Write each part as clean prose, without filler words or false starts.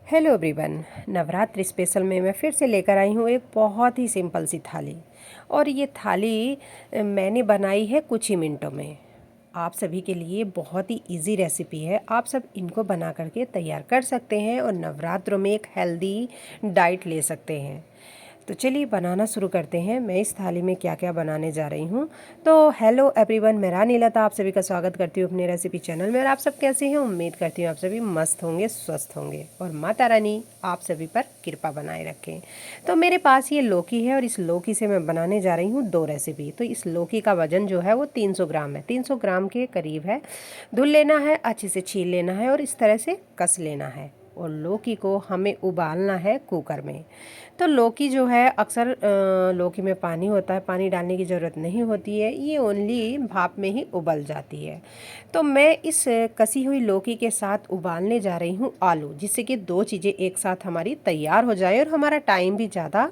Hello everyone. Navratri special में मैं फिर से लेकर आई हूँ एक बहुत ही सिंपल सी थाली। और ये थाली मैंने बनाई है कुछ ही मिनटों में। आप सभी के लिए बहुत ही इजी रेसिपी है। आप सब इनको बना करके तैयार कर सकते हैं और नवरात्रों में एक हेल्दी डाइट ले सकते हैं। तो चलिए बनाना शुरू करते हैं। मैं इस थाली में क्या क्या बनाने जा रही हूँ। तो हेलो एवरीवन, मैं रानी लता आप सभी का स्वागत करती हूँ अपने रेसिपी चैनल में। और आप सब कैसे हैं? उम्मीद करती हूँ आप सभी मस्त होंगे, स्वस्थ होंगे और माता रानी आप सभी पर कृपा बनाए रखें। तो मेरे पास ये लौकी है और इस लौकी से मैं बनाने जा रही हूँ 2 रेसिपी। तो इस लौकी का वजन जो है वो 300 ग्राम है, 300 ग्राम के करीब है। धुल लेना है, अच्छे से छील लेना है और इस तरह से कस लेना है। और लौकी को हमें उबालना है कुकर में। तो लौकी जो है अक्सर लौकी में पानी होता है, पानी डालने की ज़रूरत नहीं होती है, ये ओनली भाप में ही उबल जाती है। तो मैं इस कसी हुई लौकी के साथ उबालने जा रही हूँ आलू, जिससे कि 2 चीज़ें एक साथ हमारी तैयार हो जाए और हमारा टाइम भी ज़्यादा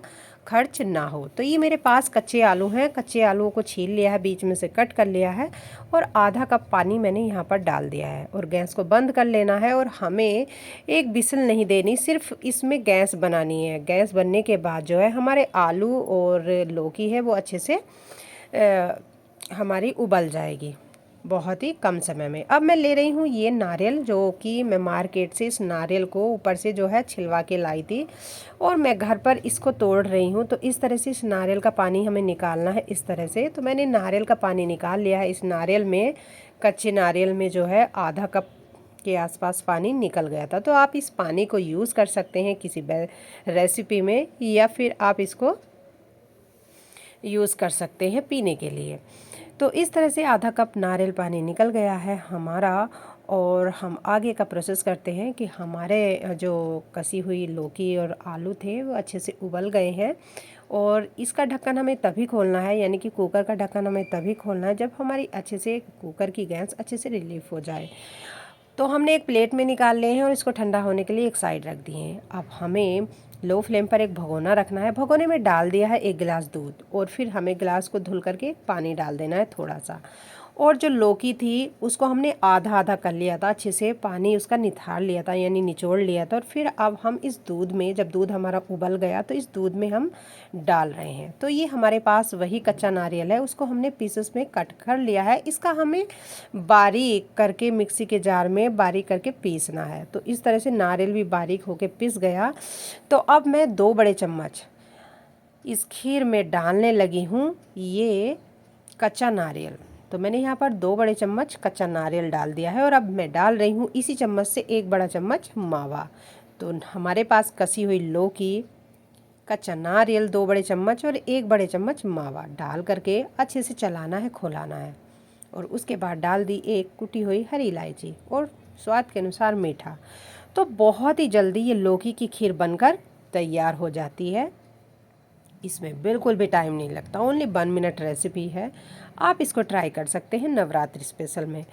खर्च ना हो। तो ये मेरे पास कच्चे आलू हैं। कच्चे आलूओं को छील लिया है, बीच में से कट कर लिया है और आधा कप पानी मैंने यहाँ पर डाल दिया है। और गैस को बंद कर लेना है और हमें एक विसल नहीं देनी, सिर्फ इसमें गैस बनानी है। गैस बनने के बाद जो है हमारे आलू और लौकी है वो अच्छे से हमारी उबल जाएगी बहुत ही कम समय में। अब मैं ले रही हूँ ये नारियल, जो कि मैं मार्केट से इस नारियल को ऊपर से जो है छिलवा के लाई थी और मैं घर पर इसको तोड़ रही हूँ। तो इस तरह से इस नारियल का पानी हमें निकालना है इस तरह से। तो मैंने नारियल का पानी निकाल लिया है। इस नारियल में, कच्चे नारियल में जो है आधा कप के आसपास पानी निकल गया था। तो आप इस पानी को यूज़ कर सकते हैं किसी रेसिपी में, या फिर आप इसको यूज़ कर सकते हैं पीने के लिए। तो इस तरह से आधा कप नारियल पानी निकल गया है हमारा। और हम आगे का प्रोसेस करते हैं कि हमारे जो कसी हुई लौकी और आलू थे वो अच्छे से उबल गए हैं। और इसका ढक्कन हमें तभी खोलना है, यानी कि कुकर का ढक्कन हमें तभी खोलना है जब हमारी अच्छे से कुकर की गैस अच्छे से रिलीफ हो जाए। तो हमने एक प्लेट में निकाल लिए हैं और इसको ठंडा होने के लिए एक साइड रख दिए हैं। अब हमें लो फ्लेम पर एक भगोना रखना है। भगोने में डाल दिया है 1 गिलास दूध और फिर हमें गिलास को धुल करके पानी डाल देना है थोड़ा सा। और जो लौकी थी उसको हमने आधा आधा कर लिया था, अच्छे से पानी उसका निथार लिया था, यानी निचोड़ लिया था। और फिर अब हम इस दूध में, जब दूध हमारा उबल गया तो इस दूध में हम डाल रहे हैं। तो ये हमारे पास वही कच्चा नारियल है, उसको हमने पीसेस में कट कर लिया है। इसका हमें बारीक करके मिक्सी के जार में बारीक करके पीसना है। तो इस तरह से नारियल भी बारीक होके पिस गया। तो अब मैं 2 बड़े चम्मच इस खीर में डालने लगी हूँ ये कच्चा नारियल। तो मैंने यहाँ पर 2 बड़े चम्मच कच्चा नारियल डाल दिया है और अब मैं डाल रही हूँ इसी चम्मच से 1 बड़ा चम्मच मावा। तो हमारे पास कसी हुई लौकी, कच्चा नारियल 2 बड़े चम्मच और 1 बड़े चम्मच मावा डाल करके अच्छे से चलाना है, खोलाना है। और उसके बाद डाल दी एक कुटी हुई हरी इलायची और स्वाद के अनुसार मीठा। तो बहुत ही जल्दी ये लौकी की खीर बनकर तैयार हो जाती है। इसमें बिल्कुल भी टाइम नहीं लगता, ओनली 1 मिनट रेसिपी है। आप इसको ट्राई कर सकते हैं नवरात्रि स्पेशल में।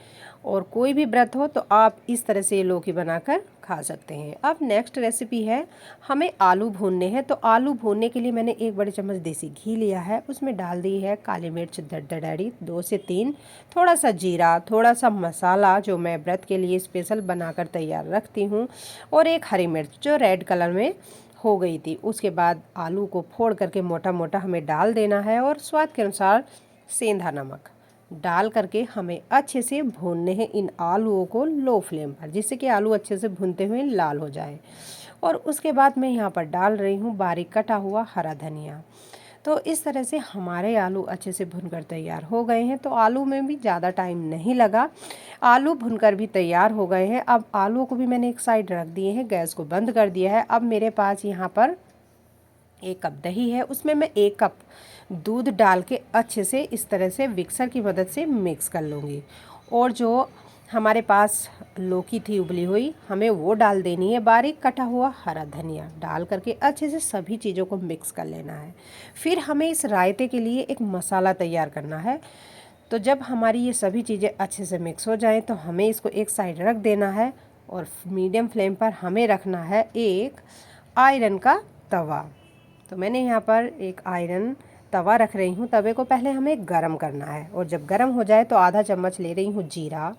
और कोई भी व्रत हो तो आप इस तरह से ये लौकी बनाकर खा सकते हैं। अब नेक्स्ट रेसिपी है, हमें आलू भूनने हैं। तो आलू भूनने के लिए मैंने 1 बड़े चम्मच देसी घी लिया है, उसमें डाल दी है काली मिर्च दरदरी 2 से 3, थोड़ा सा जीरा, थोड़ा सा मसाला जो मैं व्रत के लिए स्पेशल बनाकर तैयार रखती हूँ, और 1 हरी मिर्च जो रेड कलर में हो गई थी। उसके बाद आलू को फोड़ करके मोटा मोटा हमें डाल देना है और स्वाद के अनुसार सेंधा नमक डाल करके हमें अच्छे से भूनने हैं इन आलूओं को लो फ्लेम पर, जिससे कि आलू अच्छे से भूनते हुए लाल हो जाए। और उसके बाद मैं यहाँ पर डाल रही हूँ बारीक कटा हुआ हरा धनिया। तो इस तरह से हमारे आलू अच्छे से भुनकर तैयार हो गए हैं। तो आलू में भी ज़्यादा टाइम नहीं लगा, आलू भुनकर भी तैयार हो गए हैं। अब आलू को भी मैंने एक साइड रख दिए हैं, गैस को बंद कर दिया है। अब मेरे पास यहाँ पर 1 कप दही है, उसमें मैं 1 कप दूध डाल के अच्छे से इस तरह से मिक्सर की मदद से मिक्स कर लूँगी। और जो हमारे पास लौकी थी उबली हुई, हमें वो डाल देनी है, बारीक कटा हुआ हरा धनिया डाल करके अच्छे से सभी चीज़ों को मिक्स कर लेना है। फिर हमें इस रायते के लिए एक मसाला तैयार करना है। तो जब हमारी ये सभी चीज़ें अच्छे से मिक्स हो जाएं तो हमें इसको एक साइड रख देना है और मीडियम फ्लेम पर हमें रखना है एक आयरन का तवा। तो मैंने यहाँ पर एक आयरन तवा रख रही हूँ। तवे को पहले हमें गरम करना है और जब गरम हो जाए तो आधा चम्मच ले रही हूँ जीरा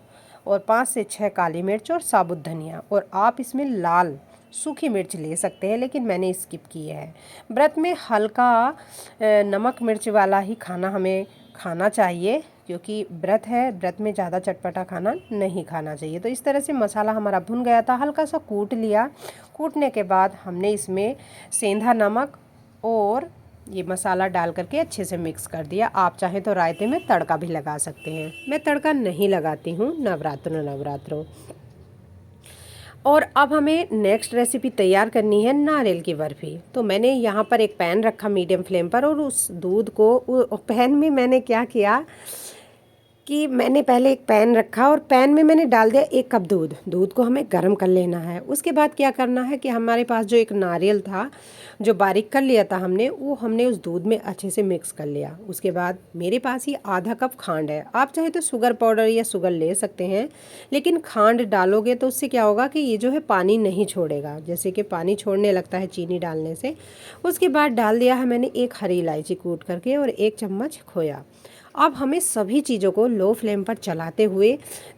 और 5 से 6 काली मिर्च और साबुत धनिया। और आप इसमें लाल सूखी मिर्च ले सकते हैं, लेकिन मैंने स्किप किया है। व्रत में हल्का नमक मिर्च वाला ही खाना हमें खाना चाहिए, क्योंकि व्रत है, व्रत में ज़्यादा चटपटा खाना नहीं खाना चाहिए। तो इस तरह से मसाला हमारा भुन गया था, हल्का सा कूट लिया। कूटने के बाद हमने इसमें सेंधा नमक और ये मसाला डाल करके अच्छे से मिक्स कर दिया। आप चाहें तो रायते में तड़का भी लगा सकते हैं, मैं तड़का नहीं लगाती हूँ नवरात्रों। और अब हमें नेक्स्ट रेसिपी तैयार करनी है नारियल की बर्फ़ी। तो मैंने यहाँ पर एक पैन रखा मीडियम फ्लेम पर, और उस दूध को पैन में मैंने क्या किया कि मैंने पहले एक पैन रखा और पैन में मैंने डाल दिया 1 कप दूध। दूध को हमें गर्म कर लेना है। उसके बाद क्या करना है कि हमारे पास जो एक नारियल था जो बारीक कर लिया था हमने, वो हमने उस दूध में अच्छे से मिक्स कर लिया। उसके बाद मेरे पास ये आधा कप खांड है। आप चाहे तो शुगर पाउडर या शुगर ले सकते हैं, लेकिन खांड डालोगे तो उससे क्या होगा कि ये जो है पानी नहीं छोड़ेगा, जैसे कि पानी छोड़ने लगता है चीनी डालने से। उसके बाद डाल दिया है मैंने 1 हरी इलायची कूट करके और 1 चम्मच खोया। अब हमें सभी चीज़ों को लो फ्लेम पर चलाते हुए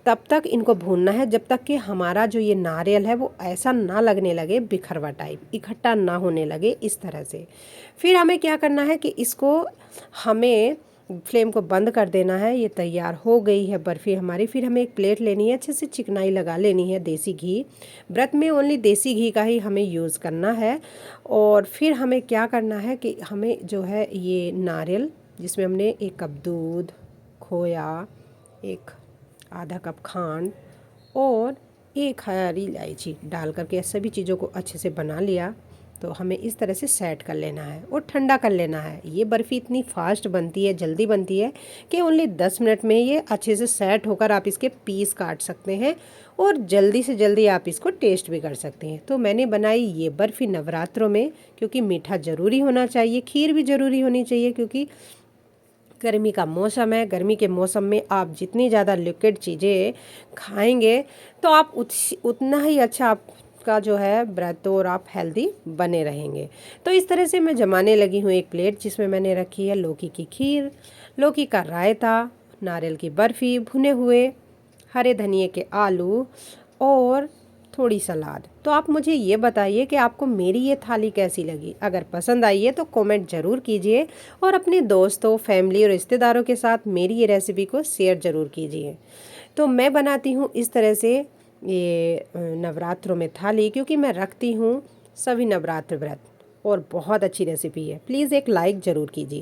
तब तक इनको भूनना है जब तक कि हमारा जो ये नारियल है वो ऐसा ना लगने लगे बिखरवा टाइप, इकट्ठा ना होने लगे इस तरह से। फिर हमें क्या करना है कि इसको हमें फ्लेम को बंद कर देना है। ये तैयार हो गई है बर्फ़ी हमारी। फिर हमें एक प्लेट लेनी है, अच्छे से चिकनाई लगा लेनी है देसी घी। व्रत में ओनली देसी घी का ही हमें यूज़ करना है। और फिर हमें क्या करना है कि हमें जो है ये नारियल, जिसमें हमने 1 कप दूध, खोया, 1 आधा कप खांड और 1 हरी इलायची डाल करके सभी चीज़ों को अच्छे से बना लिया। तो हमें इस तरह से सेट कर लेना है और ठंडा कर लेना है। ये बर्फ़ी इतनी फास्ट बनती है, जल्दी बनती है कि ओनली 10 मिनट में ये अच्छे से सेट होकर आप इसके पीस काट सकते हैं और जल्दी से जल्दी आप इसको टेस्ट भी कर सकते हैं। तो मैंने बनाई ये बर्फ़ी नवरात्रों में, क्योंकि मीठा ज़रूरी होना चाहिए, खीर भी ज़रूरी होनी चाहिए, क्योंकि गर्मी का मौसम है। गर्मी के मौसम में आप जितनी ज़्यादा लिक्विड चीज़ें खाएंगे तो आप उतना ही अच्छा आपका जो है व्रत और आप हेल्दी बने रहेंगे। तो इस तरह से मैं जमाने लगी हूँ एक प्लेट, जिसमें मैंने रखी है लौकी की खीर, लौकी का रायता, नारियल की बर्फ़ी, भुने हुए हरे धनिए के आलू और थोड़ी सलाद। तो आप मुझे ये बताइए कि आपको मेरी ये थाली कैसी लगी। अगर पसंद आई है तो कमेंट ज़रूर कीजिए और अपने दोस्तों, फैमिली और रिश्तेदारों के साथ मेरी ये रेसिपी को शेयर ज़रूर कीजिए। तो मैं बनाती हूँ इस तरह से ये नवरात्रों में थाली, क्योंकि मैं रखती हूँ सभी नवरात्र व्रत, और बहुत अच्छी रेसिपी है। प्लीज़ एक लाइक ज़रूर कीजिए।